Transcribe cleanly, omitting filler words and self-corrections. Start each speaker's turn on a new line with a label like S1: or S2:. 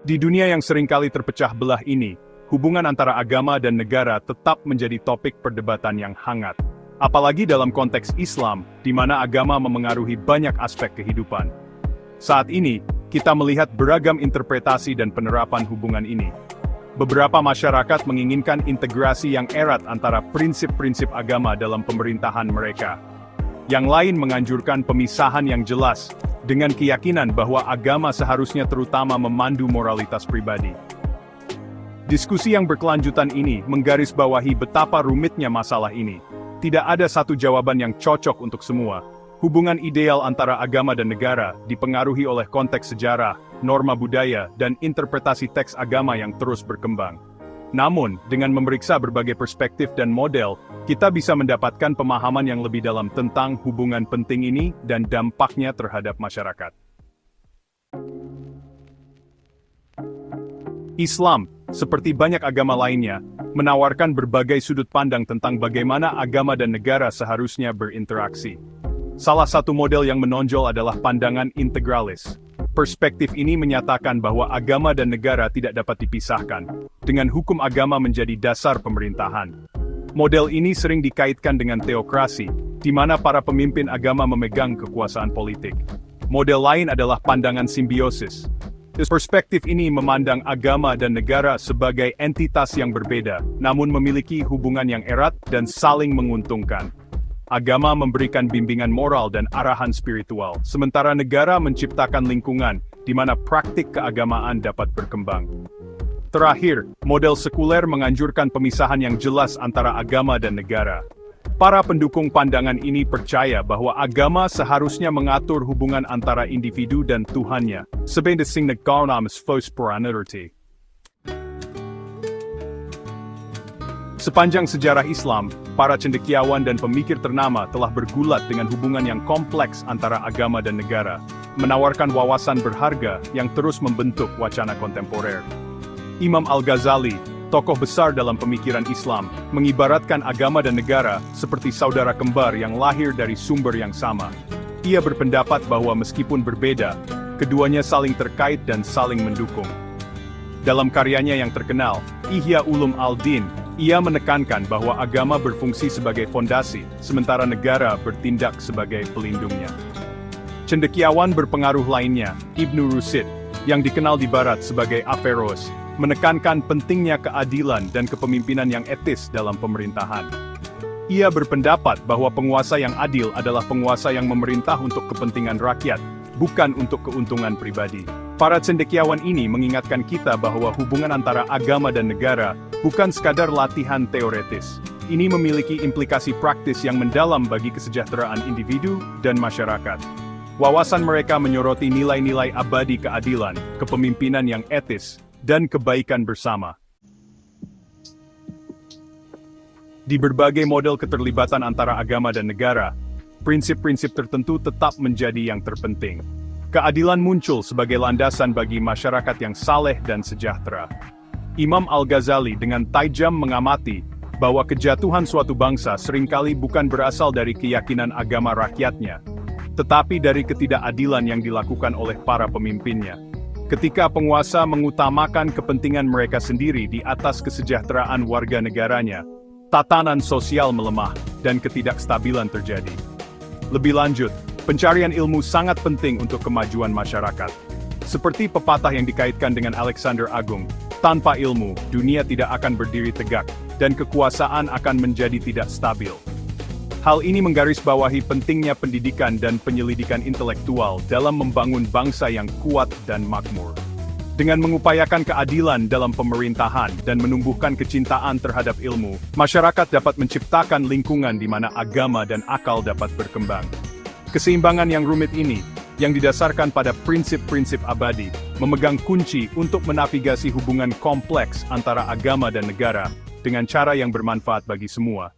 S1: Di dunia yang seringkali terpecah belah ini, hubungan antara agama dan negara tetap menjadi topik perdebatan yang hangat. Apalagi dalam konteks Islam, di mana agama memengaruhi banyak aspek kehidupan. Saat ini, kita melihat beragam interpretasi dan penerapan hubungan ini. Beberapa masyarakat menginginkan integrasi yang erat antara prinsip-prinsip agama dalam pemerintahan mereka. Yang lain menganjurkan pemisahan yang jelas, dengan keyakinan bahwa agama seharusnya terutama memandu moralitas pribadi. Diskusi yang berkelanjutan ini menggarisbawahi betapa rumitnya masalah ini. Tidak ada satu jawaban yang cocok untuk semua. Hubungan ideal antara agama dan negara dipengaruhi oleh konteks sejarah, norma budaya, dan interpretasi teks agama yang terus berkembang. Namun, dengan memeriksa berbagai perspektif dan model, kita bisa mendapatkan pemahaman yang lebih dalam tentang hubungan penting ini dan dampaknya terhadap masyarakat. Islam, seperti banyak agama lainnya, menawarkan berbagai sudut pandang tentang bagaimana agama dan negara seharusnya berinteraksi. Salah satu model yang menonjol adalah pandangan integralis. Perspektif ini menyatakan bahwa agama dan negara tidak dapat dipisahkan, dengan hukum agama menjadi dasar pemerintahan. Model ini sering dikaitkan dengan teokrasi, di mana para pemimpin agama memegang kekuasaan politik. Model lain adalah pandangan simbiosis. Perspektif ini memandang agama dan negara sebagai entitas yang berbeda, namun memiliki hubungan yang erat dan saling menguntungkan. Agama memberikan bimbingan moral dan arahan spiritual, sementara negara menciptakan lingkungan di mana praktik keagamaan dapat berkembang. Terakhir, model sekuler menganjurkan pemisahan yang jelas antara agama dan negara. Para pendukung pandangan ini percaya bahwa agama seharusnya mengatur hubungan antara individu dan Tuhannya, sebagai nagkarnamis fos peranarti. Sepanjang sejarah Islam, para cendekiawan dan pemikir ternama telah bergulat dengan hubungan yang kompleks antara agama dan negara, menawarkan wawasan berharga yang terus membentuk wacana kontemporer. Imam Al-Ghazali, tokoh besar dalam pemikiran Islam, mengibaratkan agama dan negara seperti saudara kembar yang lahir dari sumber yang sama. Ia berpendapat bahwa meskipun berbeda, keduanya saling terkait dan saling mendukung. Dalam karyanya yang terkenal, Ihya Ulum Al-Din, ia menekankan bahwa agama berfungsi sebagai fondasi, sementara negara bertindak sebagai pelindungnya. Cendekiawan berpengaruh lainnya, Ibnu Rushd, yang dikenal di Barat sebagai Averroes, menekankan pentingnya keadilan dan kepemimpinan yang etis dalam pemerintahan. Ia berpendapat bahwa penguasa yang adil adalah penguasa yang memerintah untuk kepentingan rakyat, bukan untuk keuntungan pribadi. Para cendekiawan ini mengingatkan kita bahwa hubungan antara agama dan negara bukan sekadar latihan teoretis. Ini memiliki implikasi praktis yang mendalam bagi kesejahteraan individu dan masyarakat. Wawasan mereka menyoroti nilai-nilai abadi keadilan, kepemimpinan yang etis, dan kebaikan bersama. Di berbagai model keterlibatan antara agama dan negara, prinsip-prinsip tertentu tetap menjadi yang terpenting. Keadilan muncul sebagai landasan bagi masyarakat yang saleh dan sejahtera. Imam Al-Ghazali dengan tajam mengamati bahwa kejatuhan suatu bangsa seringkali bukan berasal dari keyakinan agama rakyatnya, tetapi dari ketidakadilan yang dilakukan oleh para pemimpinnya. Ketika penguasa mengutamakan kepentingan mereka sendiri di atas kesejahteraan warga negaranya, tatanan sosial melemah dan ketidakstabilan terjadi. Lebih lanjut, pencarian ilmu sangat penting untuk kemajuan masyarakat. Seperti pepatah yang dikaitkan dengan Alexander Agung, tanpa ilmu, dunia tidak akan berdiri tegak, dan kekuasaan akan menjadi tidak stabil. Hal ini menggarisbawahi pentingnya pendidikan dan penyelidikan intelektual dalam membangun bangsa yang kuat dan makmur. Dengan mengupayakan keadilan dalam pemerintahan dan menumbuhkan kecintaan terhadap ilmu, masyarakat dapat menciptakan lingkungan di mana agama dan akal dapat berkembang. Keseimbangan yang rumit ini, yang didasarkan pada prinsip-prinsip abadi, memegang kunci untuk menavigasi hubungan kompleks antara agama dan negara, dengan cara yang bermanfaat bagi semua.